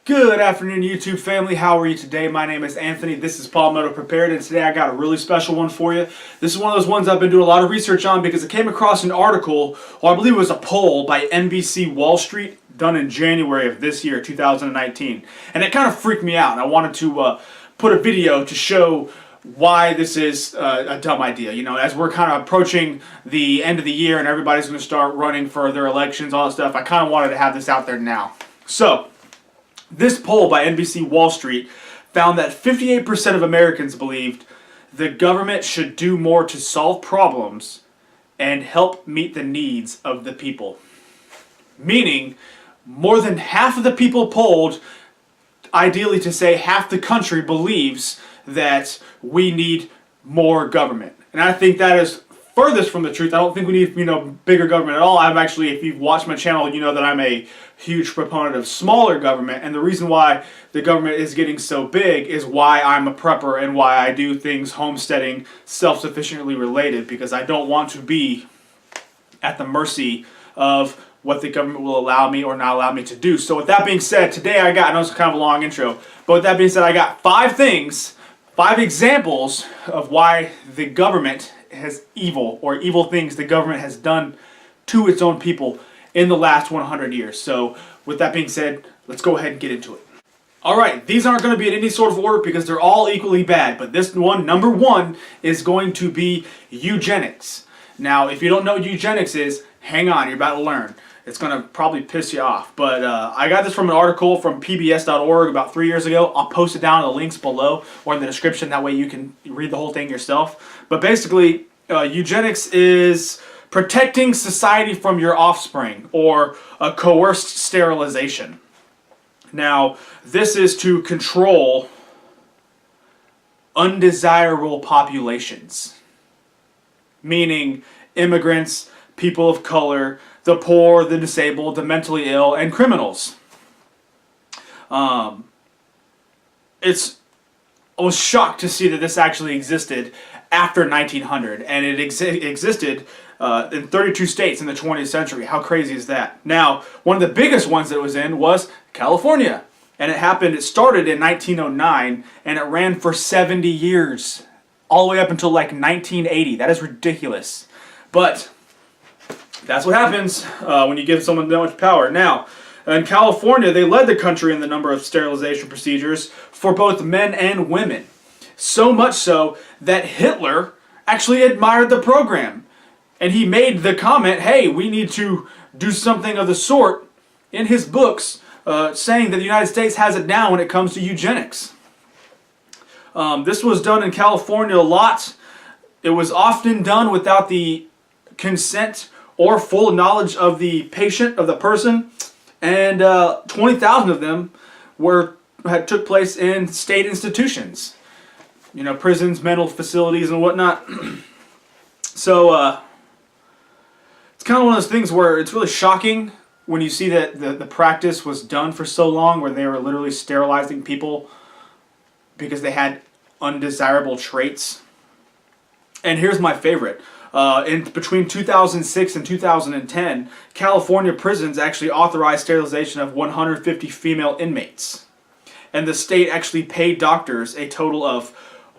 Good afternoon, YouTube family. How are you today? My name is Anthony. This is Palmetto Prepared, and today I got a really special one for you. This is one of those ones I've been doing a lot of research on because I came across an article, or I believe it was a poll by NBC Wall Street done in January of this year, 2019. And it kind of freaked me out, and I wanted to put a video to show why this is a dumb idea. You know, as we're kind of approaching the end of the year and everybody's going to start running for their elections, all that stuff, I kind of wanted to have this out there now. So, this poll by NBC Wall Street found that 58% of Americans believed the government should do more to solve problems and help meet the needs of the people. Meaning, more than half of the people polled, ideally to say half the country believes that we need more government. And I think that is furthest from the truth. I don't think we need, bigger government at all. I'm actually, if you've watched my channel, you know that I'm a huge proponent of smaller government. And the reason why the government is getting so big is why I'm a prepper and why I do things homesteading self-sufficiently related, because I don't want to be at the mercy of what the government will allow me or not allow me to do. So with that being said, today I know it's kind of a long intro, but with that being said, I got 5 examples of why the government has evil things the government has done to its own people in the last 100 years. So with that being said, let's go ahead and get into it. Alright, these aren't going to be in any sort of order because they're all equally bad, but this one, number 1, is going to be eugenics. Now, if you don't know what eugenics is, hang on, you're about to learn. It's going to probably piss you off, but I got this from an article from pbs.org about 3 years ago. I'll post it down in the links below or in the description, that way you can read the whole thing yourself. But basically, eugenics is protecting society from your offspring, or a coerced sterilization. Now, this is to control undesirable populations, meaning immigrants, people of color, the poor, the disabled, the mentally ill, and criminals. I was shocked to see that this actually existed after 1900, and it existed in 32 states in the 20th century. How crazy is that? Now, one of the biggest ones that it was in was California, and it started in 1909, and it ran for 70 years, all the way up until like 1980. That is ridiculous. But that's what happens when you give someone that much power. Now, in California, they led the country in the number of sterilization procedures for both men and women. So much so that Hitler actually admired the program. And he made the comment, hey, we need to do something of the sort in his books, saying that the United States has it down when it comes to eugenics. This was done in California a lot. It was often done without the consent or full knowledge of the patient, of the person, and 20,000 of them took place in state institutions, prisons, mental facilities, and whatnot. So it's kind of one of those things where it's really shocking when you see that the practice was done for so long, where they were literally sterilizing people because they had undesirable traits. And here's my favorite. Between 2006 and 2010, California prisons actually authorized sterilization of 150 female inmates. And the state actually paid doctors a total of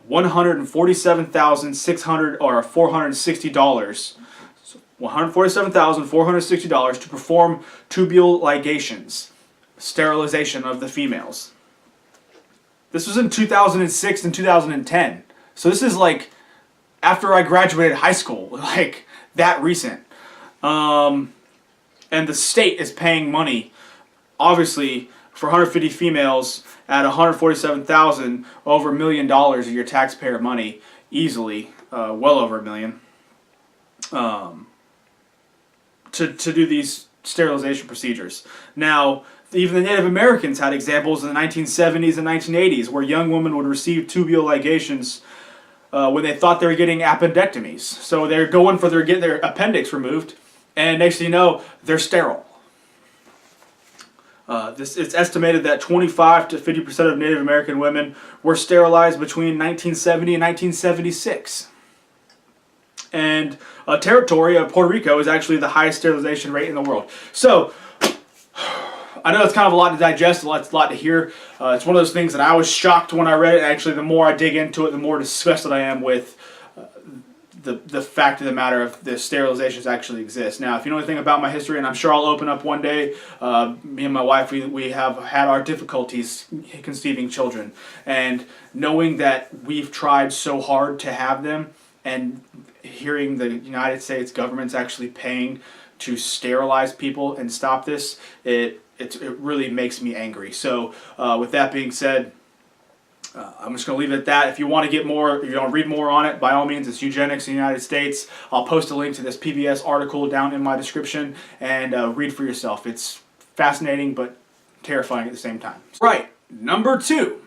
$147,600 or $460. So $147,460 to perform tubal ligations, sterilization of the females. This was in 2006 and 2010. So this is like after I graduated high school, like that recent. And the state is paying money, obviously, for 150 females at $147,000, over $1 million of your taxpayer money, easily, well over $1 million, to do these sterilization procedures. Now, even the Native Americans had examples in the 1970s and 1980s where young women would receive tubal ligations when they thought they were getting appendectomies. So they're going for getting their appendix removed, and next thing you know, they're sterile. It's estimated that 25 to 50% of Native American women were sterilized between 1970 and 1976. And a territory of Puerto Rico is actually the highest sterilization rate in the world. So I know it's kind of a lot to digest, a lot to hear. It's one of those things that I was shocked when I read it. Actually, the more I dig into it, the more disgusted I am with the fact of the matter of the sterilizations actually exist. Now, if you know anything about my history, and I'm sure I'll open up one day, me and my wife, we have had our difficulties conceiving children. And knowing that we've tried so hard to have them, and hearing the United States government's actually paying to sterilize people and stop this, it really makes me angry. So with that being said, I'm just going to leave it at that. If you want to get more, if you want to read more on it, by all means, it's Eugenics in the United States. I'll post a link to this PBS article down in my description, and read for yourself. It's fascinating but terrifying at the same time. Right, number 2,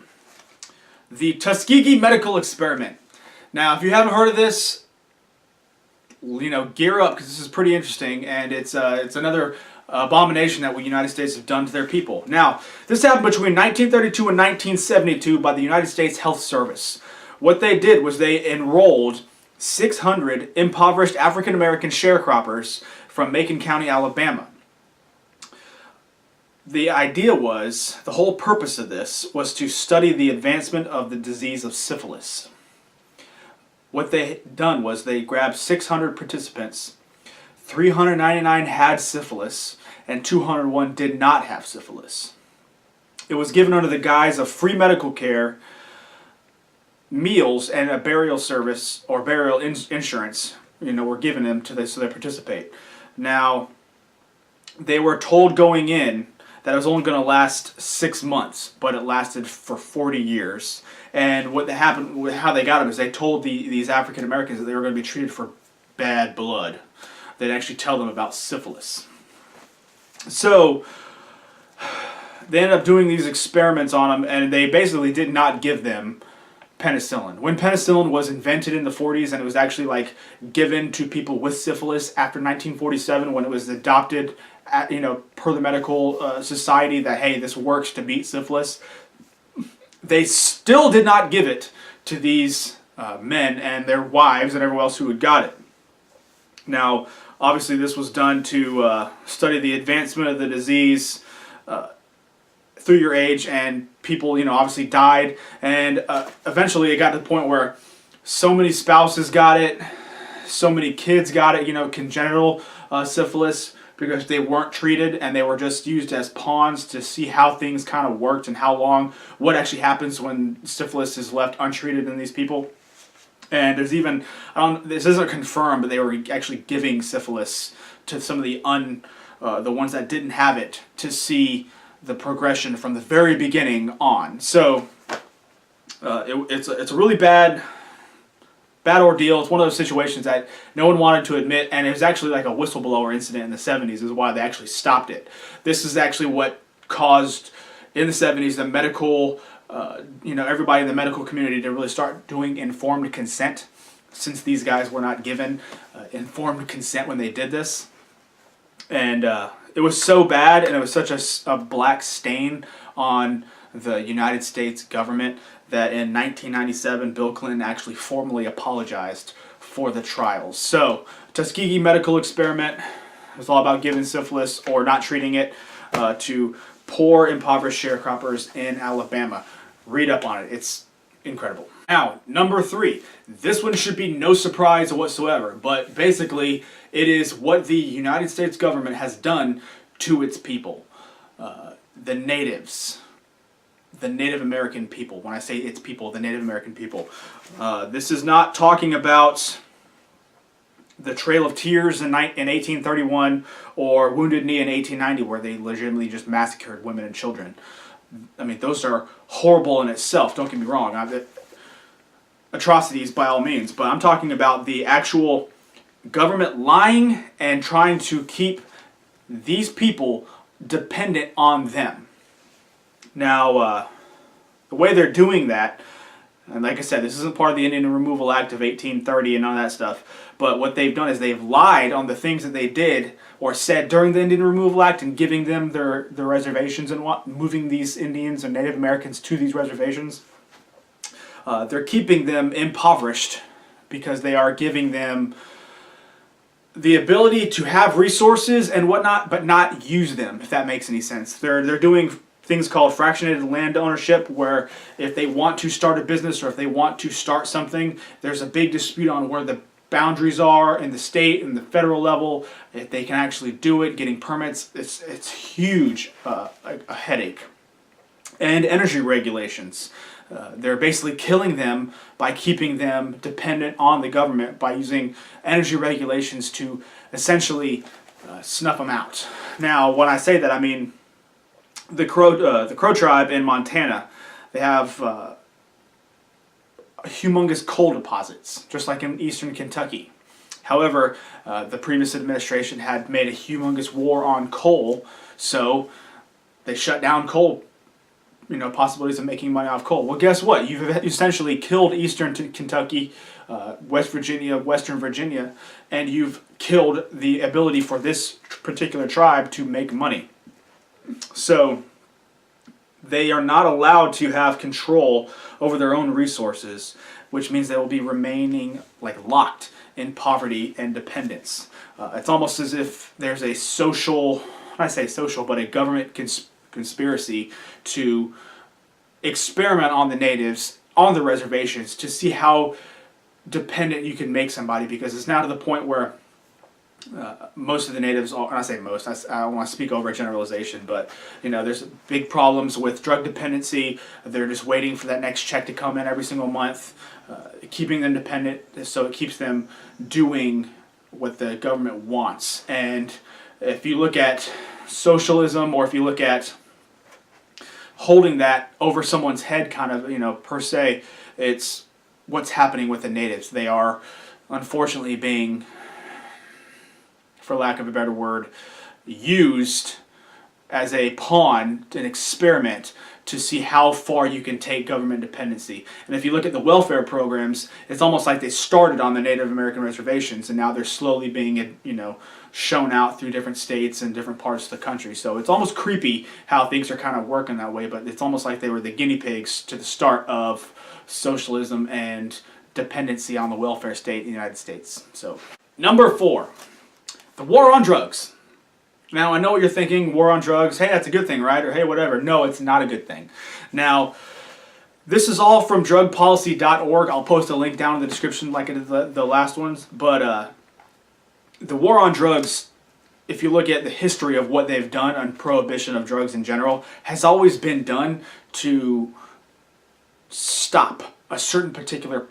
the Tuskegee medical experiment. Now, if you haven't heard of this, gear up, because this is pretty interesting, and it's another abomination that the United States have done to their people. Now, this happened between 1932 and 1972 by the United States Health Service. What they did was they enrolled 600 impoverished African American sharecroppers from Macon County, Alabama. The idea was, the whole purpose of this was to study the advancement of the disease of syphilis. What they done was they grabbed 600 participants. 399 had syphilis, and 201 did not have syphilis. It was given under the guise of free medical care, meals, and a burial service or burial insurance. Were given them so they participate. Now, they were told going in that it was only going to last 6 months, but it lasted for 40 years. And what happened, how they got them, is they told these African Americans that they were going to be treated for bad blood. They'd actually tell them about syphilis. So they ended up doing these experiments on them, and they basically did not give them penicillin. When penicillin was invented in the 40s, and it was actually given to people with syphilis after 1947, when it was adopted per the medical society that, hey, this works to beat syphilis, they still did not give it to these men and their wives and everyone else who had got it. Now, obviously, this was done to study the advancement of the disease through your age, and people, obviously died. And eventually, it got to the point where so many spouses got it, so many kids got it, congenital syphilis, because they weren't treated and they were just used as pawns to see how things kind of worked and what actually happens when syphilis is left untreated in these people. And there's even, this isn't confirmed, but they were actually giving syphilis to some of the ones that didn't have it, to see the progression from the very beginning on. So it's a really bad ordeal. It's one of those situations that no one wanted to admit, and it was actually like a whistleblower incident in the 70s is why they actually stopped it. This is actually what caused, in the 70s, the medical everybody in the medical community to really start doing informed consent, since these guys were not given informed consent when they did this. And it was so bad, and it was such a black stain on the United States government that in 1997, Bill Clinton actually formally apologized for the trials. So, Tuskegee medical experiment was all about giving syphilis or not treating it to poor, impoverished sharecroppers in Alabama. Read up on it. It's incredible. Now, number 3. This one should be no surprise whatsoever, but basically it is what the United States government has done to its people. The natives. The Native American people. When I say its people, the Native American people. This is not talking about the Trail of Tears in 1831 or Wounded Knee in 1890, where they legitimately just massacred women and children. I mean, those are horrible in itself, don't get me wrong. Atrocities by all means, but I'm talking about the actual government lying and trying to keep these people dependent on them. Now, the way they're doing that, and like I said, this isn't part of the Indian Removal Act of 1830 and all that stuff, but what they've done is they've lied on the things that they did or said during the Indian Removal Act and giving them their reservations and moving these Indians and Native Americans to these reservations. They're keeping them impoverished because they are giving them the ability to have resources and whatnot, but not use them, if that makes any sense. They're doing things called fractionated land ownership, where if they want to start a business or if they want to start something, there's a big dispute on where the boundaries are in the state and the federal level. If they can actually do it, getting permits, it's huge, a headache. And energy regulations. They're basically killing them by keeping them dependent on the government by using energy regulations to essentially snuff them out. Now, when I say that, I mean the Crow tribe in Montana. They have humongous coal deposits, just like in eastern Kentucky. However, the previous administration had made a humongous war on coal, so they shut down coal. Possibilities of making money off coal. Well, guess what? You've essentially killed eastern Kentucky, West Virginia, Western Virginia, and you've killed the ability for this particular tribe to make money. So they are not allowed to have control over their own resources, which means they will be remaining locked in poverty and dependence. It's almost as if there's a social, I say social, but a government conspiracy to experiment on the natives on the reservations to see how dependent you can make somebody, because it's now to the point where most of the natives, and I say most, I don't want to speak over a generalization, but there's big problems with drug dependency. They're just waiting for that next check to come in every single month, keeping them dependent, so it keeps them doing what the government wants. And if you look at socialism, or if you look at holding that over someone's head kind of, per se, it's what's happening with the natives. They are unfortunately being, for lack of a better word, used as a pawn, an experiment to see how far you can take government dependency. And if you look at the welfare programs, it's almost like they started on the Native American reservations and now they're slowly being, shown out through different states and different parts of the country. So it's almost creepy how things are kind of working that way, but it's almost like they were the guinea pigs to the start of socialism and dependency on the welfare state in the United States. So, number 4, the war on drugs. Now, I know what you're thinking, war on drugs, hey, that's a good thing, right? Or hey, whatever. No, it's not a good thing. Now, this is all from drugpolicy.org. I'll post a link down in the description like I did the last ones. But the war on drugs, if you look at the history of what they've done on prohibition of drugs in general, has always been done to stop a certain particular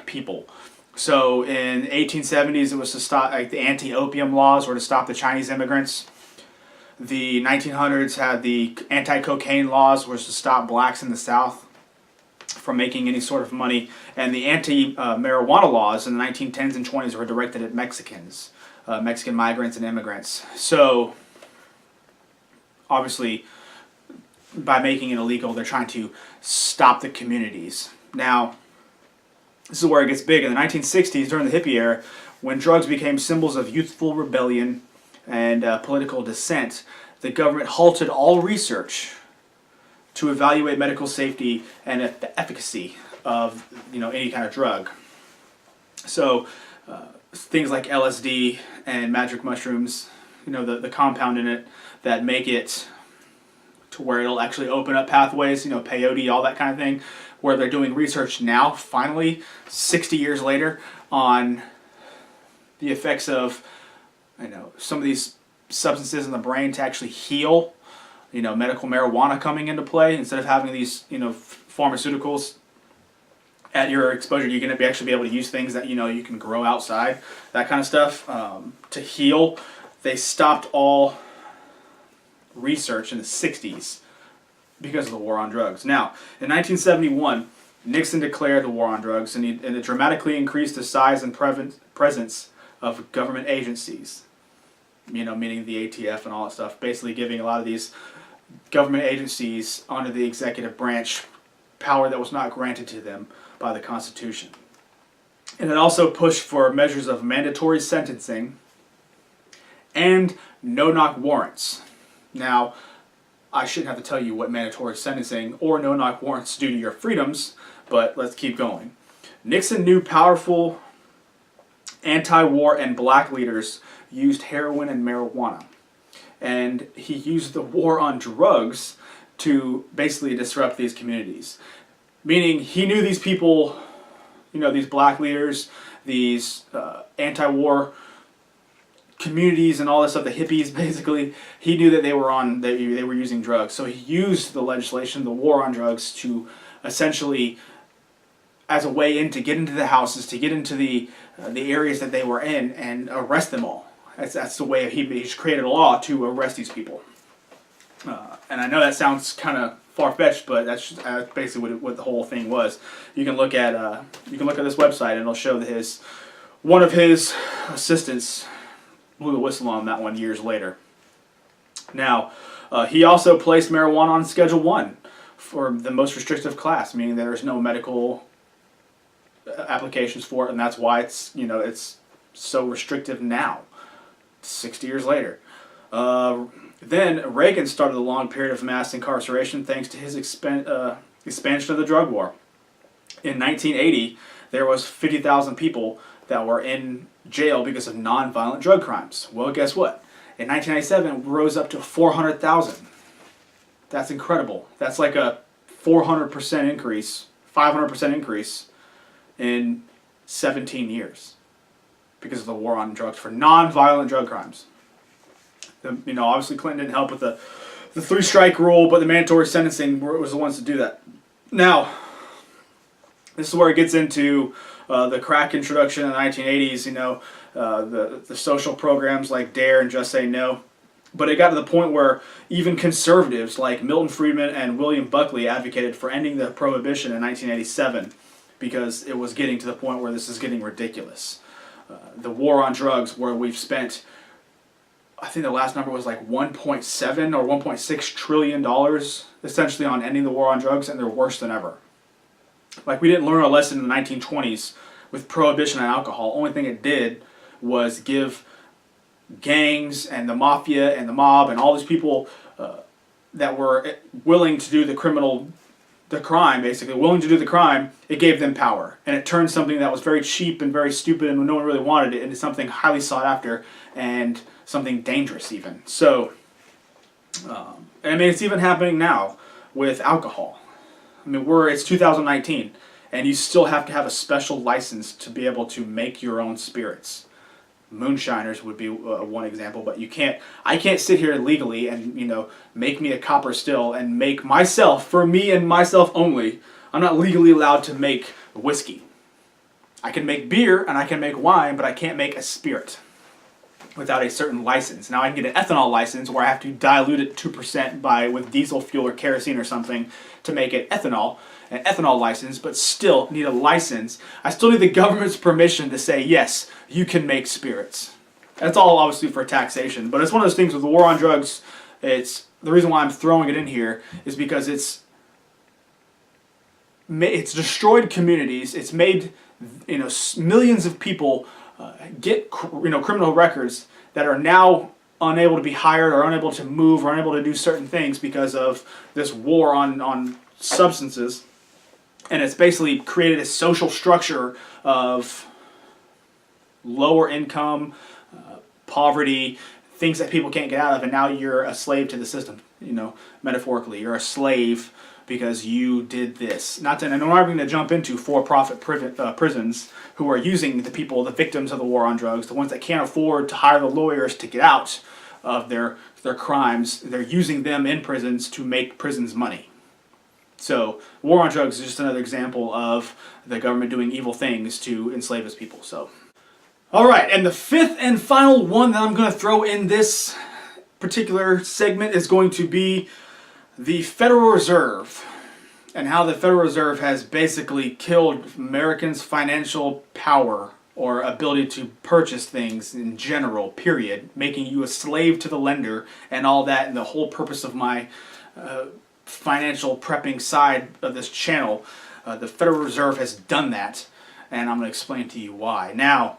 people. So in the 1870s, it was to stop the anti-opium laws, or to stop the Chinese immigrants. The 1900s had the anti-cocaine laws, which was to stop blacks in the South from making any sort of money. And the anti-marijuana laws in the 1910s and 20s were directed at Mexicans, Mexican migrants and immigrants. So obviously, by making it illegal, they're trying to stop the communities. Now, this is where it gets big. In the 1960s, during the hippie era, when drugs became symbols of youthful rebellion and political dissent, the government halted all research to evaluate medical safety and the efficacy of any kind of drug. So things like LSD and magic mushrooms, the compound in it that make it to where it'll actually open up pathways, peyote, all that kind of thing, where they're doing research now, finally, 60 years later, on the effects of some of these substances in the brain to actually heal. Medical marijuana coming into play, instead of having these pharmaceuticals at your exposure, you're going to actually be able to use things that you can grow outside, that kind of stuff, to heal. They stopped all research in the 60s because of the war on drugs. Now, in 1971, Nixon declared the war on drugs, and it dramatically increased the size and presence of government agencies, meaning the ATF and all that stuff, basically giving a lot of these government agencies under the executive branch power that was not granted to them by the Constitution. And it also pushed for measures of mandatory sentencing and no-knock warrants. Now, I shouldn't have to tell you what mandatory sentencing or no-knock warrants do to your freedoms, but let's keep going. Nixon knew powerful anti-war and black leaders used heroin and marijuana. And he used the war on drugs to basically disrupt these communities. Meaning he knew these people, these black leaders, these anti-war communities and all this stuff, the hippies basically, he knew that they were using drugs. So he used the legislation, the war on drugs, to essentially, as a way in to get into the houses, to get into the areas that they were in and arrest them all. That's the way he created a law to arrest these people. And I know that sounds kind of far-fetched, but that's basically what the whole thing was. You can look at this website, and it'll show that one of his assistants blew the whistle on that one years later. Now, he also placed marijuana on Schedule 1 for the most restrictive class, meaning there's no medical applications for it, and that's why it's so restrictive now, 60 years later. Then Reagan started a long period of mass incarceration thanks to his expansion of the drug war. In 1980, there was 50,000 people that were in jail because of nonviolent drug crimes. Well, guess what? In 1997, it rose up to 400,000. That's incredible. That's like a 400% increase, 500% increase in 17 years because of the war on drugs for nonviolent drug crimes. Obviously Clinton didn't help with the 3-strike rule, but the mandatory sentencing was the ones to do that. Now, this is where it gets into the crack introduction in the 1980s, the social programs like DARE and Just Say No. But it got to the point where even conservatives like Milton Friedman and William Buckley advocated for ending the prohibition in 1987 because it was getting to the point where this is getting ridiculous. The war on drugs, where we've spent, I think the last number was like $1.7 or $1.6 trillion essentially on ending the war on drugs, and they're worse than ever. Like, we didn't learn a lesson in the 1920s with prohibition on alcohol. Only thing it did was give gangs and the mafia and the mob and all these people that were willing to do the crime, basically, willing to do the crime, it gave them power. And it turned something that was very cheap and very stupid and no one really wanted it into something highly sought after and something dangerous even. So, it's even happening now with alcohol. It's 2019, and you still have to have a special license to be able to make your own spirits. Moonshiners would be one example, but I can't sit here legally and, make me a copper still and make myself, for me and myself only. I'm not legally allowed to make whiskey. I can make beer and I can make wine, but I can't make a spirit without a certain license. Now I can get an ethanol license where I have to dilute it 2% with diesel fuel or kerosene or something to make it ethanol, an ethanol license, but still need a license. I still need the government's permission to say, yes, you can make spirits. That's all obviously for taxation, but it's one of those things with the war on drugs. It's the reason why I'm throwing it in here is because it's destroyed communities. It's made millions of people get criminal records that are now unable to be hired or unable to move or unable to do certain things because of this war on substances. And it's basically created a social structure of lower income, poverty, things that people can't get out of, and now you're a slave to the system, metaphorically. You're a slave because you did this. And I'm not even going to jump into for-profit prisons who are using the people, the victims of the war on drugs, the ones that can't afford to hire the lawyers to get out of their crimes. They're using them in prisons to make prisons money. So war on drugs is just another example of the government doing evil things to enslave its people. So, all right, and the fifth and final one that I'm going to throw in this particular segment is going to be the Federal Reserve and how the Federal Reserve has basically killed Americans' financial power or ability to purchase things in general, period, making you a slave to the lender and all that. And the whole purpose of my financial prepping side of this channel, the Federal Reserve has done that, and I'm going to explain to you why. Now,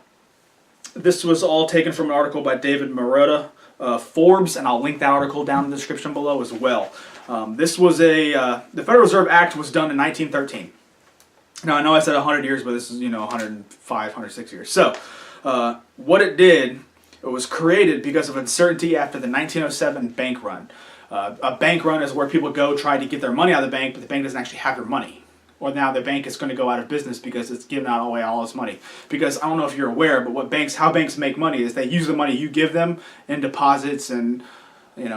this was all taken from an article by David Marotta, Forbes, and I'll link that article down in the description below as well. This was the Federal Reserve Act was done in 1913. Now, I know I said 100 years, but this is, 105, 106 years. So, What it did, it was created because of uncertainty after the 1907 bank run. A bank run is where people go try to get their money out of the bank, but the bank doesn't actually have your money. Or now the bank is going to go out of business because it's giving out away all its money. Because I don't know if you're aware, but how banks make money is they use the money you give them in deposits and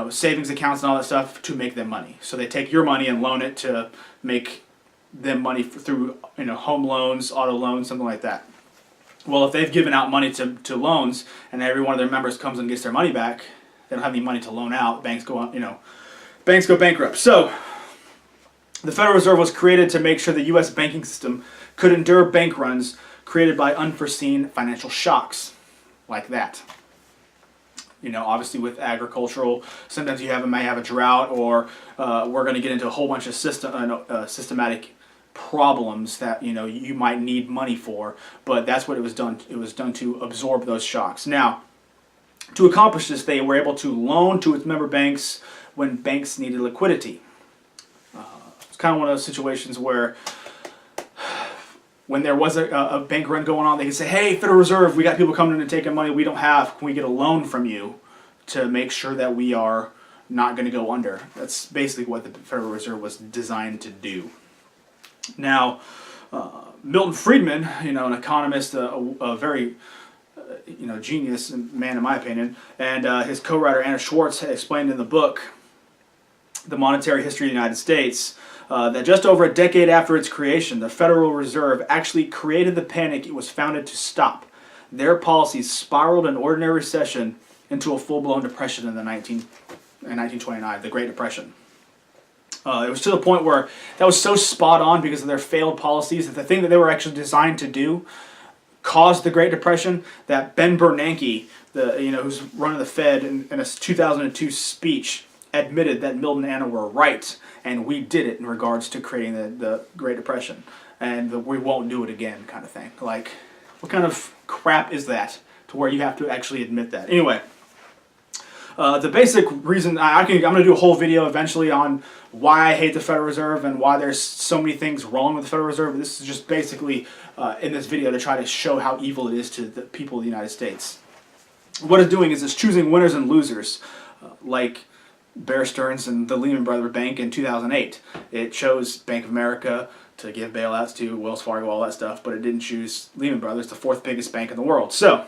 savings accounts and all that stuff to make them money. So they take your money and loan it to make them money through home loans, auto loans, something like that. Well, if they've given out money to loans and every one of their members comes and gets their money back, they don't have any money to loan out. Banks go bankrupt. So the Federal Reserve was created to make sure the U.S. banking system could endure bank runs created by unforeseen financial shocks like that. Obviously with agricultural, sometimes you may have a drought, or we're going to get into a whole bunch of systematic problems that you might need money for. But that's what it was done. It was done to absorb those shocks. Now, to accomplish this, they were able to loan to its member banks when banks needed liquidity. It's kind of one of those situations where when there was a bank run going on, they could say, hey, Federal Reserve, we got people coming in and taking money we don't have. Can we get a loan from you to make sure that we are not going to go under? That's basically what the Federal Reserve was designed to do. Now, Milton Friedman, an economist, a very genius man in my opinion, and his co-writer Anna Schwartz explained in the book, The Monetary History of the United States, that just over a decade after its creation, the Federal Reserve actually created the panic it was founded to stop. Their policies spiraled an ordinary recession into a full-blown depression in 1929, the Great Depression. It was to the point where that was so spot on because of their failed policies that the thing that they were actually designed to do caused the Great Depression, that Ben Bernanke, who's running the Fed, in a 2002 speech, admitted that Milton and Anna were right, and we did it in regards to creating the Great Depression, and we won't do it again kind of thing. Like, what kind of crap is that to where you have to actually admit that? Anyway, the basic reason, I'm going to do a whole video eventually on why I hate the Federal Reserve and why there's so many things wrong with the Federal Reserve. This is just basically in this video to try to show how evil it is to the people of the United States. What it's doing is it's choosing winners and losers, like Bear Stearns and the Lehman Brothers Bank in 2008. It chose Bank of America to give bailouts to, Wells Fargo, all that stuff, but it didn't choose Lehman Brothers, the fourth biggest bank in the world. So,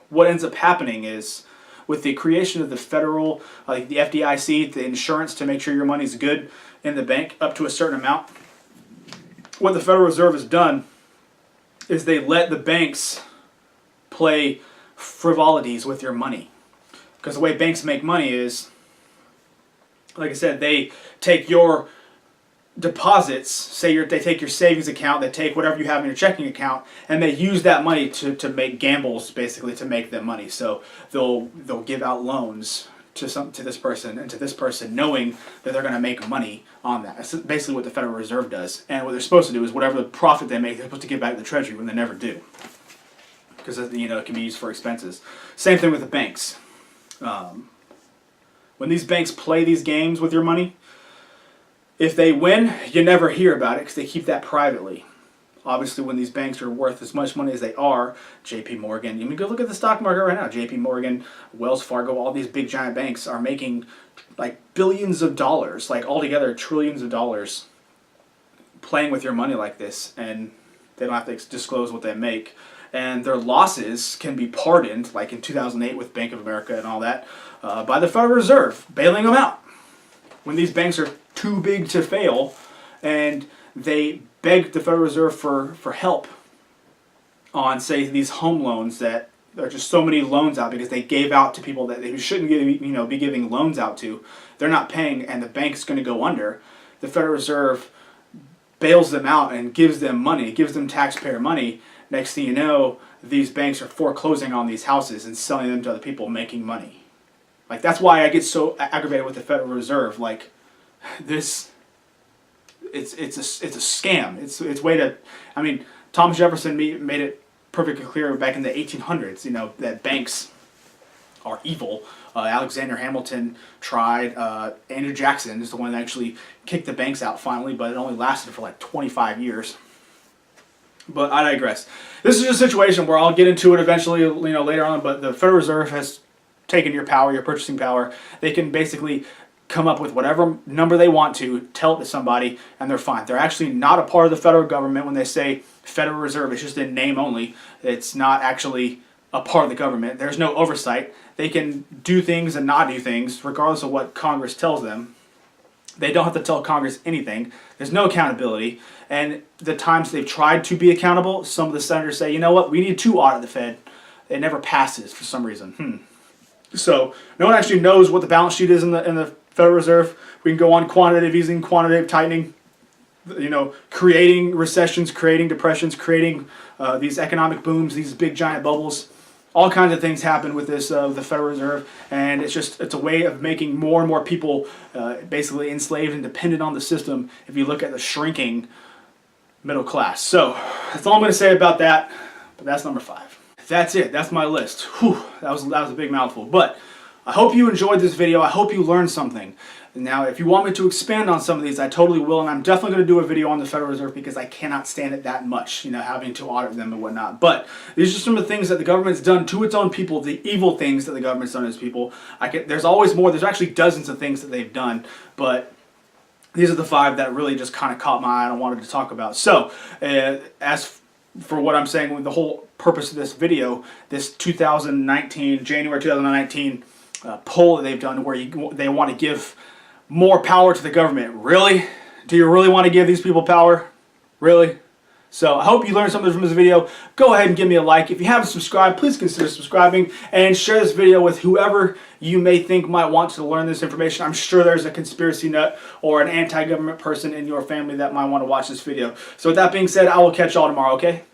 what ends up happening is, with the creation of the federal, like the FDIC, the insurance to make sure your money's good in the bank up to a certain amount, what the Federal Reserve has done is they let the banks play frivolities with your money. Because the way banks make money is, like I said, they take your deposits, say they take your savings account, they take whatever you have in your checking account, and they use that money to make gambles, basically, to make them money. So they'll give out loans to this person and to this person, knowing that they're going to make money on that. That's basically what the Federal Reserve does. And what they're supposed to do is whatever the profit they make, they're supposed to give back to the Treasury, when they never do, because it can be used for expenses. Same thing with the banks. When these banks play these games with your money, if they win, you never hear about it because they keep that privately. Obviously, when these banks are worth as much money as they are, J.P. Morgan, you can go look at the stock market right now. J.P. Morgan, Wells Fargo, all these big giant banks are making like billions of dollars, like altogether trillions of dollars, playing with your money like this, and they don't have to disclose what they make. And their losses can be pardoned, like in 2008 with Bank of America and all that, by the Federal Reserve, bailing them out. When these banks are too big to fail, and they beg the Federal Reserve for help on, say, these home loans, that there are just so many loans out because they gave out to people that they shouldn't be giving loans out to. They're not paying, and the bank's going to go under. The Federal Reserve bails them out and gives them money, gives them taxpayer money. Next thing you know, these banks are foreclosing on these houses and selling them to other people, making money. Like, that's why I get so aggravated with the Federal Reserve. Like, this, it's a scam. It's way to, I mean, Thomas Jefferson made it perfectly clear back in the 1800s, that banks are evil. Alexander Hamilton tried. Andrew Jackson is the one that actually kicked the banks out finally, but it only lasted for like 25 years. But I digress. This is a situation where I'll get into it eventually, later on, but the Federal Reserve has taken your power, your purchasing power. They can basically come up with whatever number they want to, tell it to somebody, and they're fine. They're actually not a part of the federal government when they say Federal Reserve. It's just in name only. It's not actually a part of the government. There's no oversight. They can do things and not do things regardless of what Congress tells them. They don't have to tell Congress anything. There's no accountability. And the times they've tried to be accountable, some of the senators say, you know what, we need to audit the Fed. It never passes for some reason. So no one actually knows what the balance sheet is in the Federal Reserve. We can go on quantitative easing, quantitative tightening, creating recessions, creating depressions, creating these economic booms, these big giant bubbles. All kinds of things happen with this, the Federal Reserve, and it's a way of making more and more people basically enslaved and dependent on the system if you look at the shrinking middle class. So that's all I'm going to say about that, but that's number 5. That's it. That's my list. Whew, that was a big mouthful, but I hope you enjoyed this video. I hope you learned something. Now, if you want me to expand on some of these, I totally will, and I'm definitely going to do a video on the Federal Reserve because I cannot stand it that much, having to audit them and whatnot. But these are some of the things that the government's done to its own people, the evil things that the government's done to its people. There's always more. There's actually dozens of things that they've done, but these are the 5 that really just kind of caught my eye and I wanted to talk about. So, as for what I'm saying, with the whole purpose of this video, this January 2019 poll that they've done where they want to give more power to the government. Really? Do you really want to give these people power? Really? So I hope you learned something from this video. Go ahead and give me a like. If you haven't subscribed, please consider subscribing and share this video with whoever you may think might want to learn this information. I'm sure there's a conspiracy nut or an anti-government person in your family that might want to watch this video. So with that being said, I will catch y'all tomorrow, okay?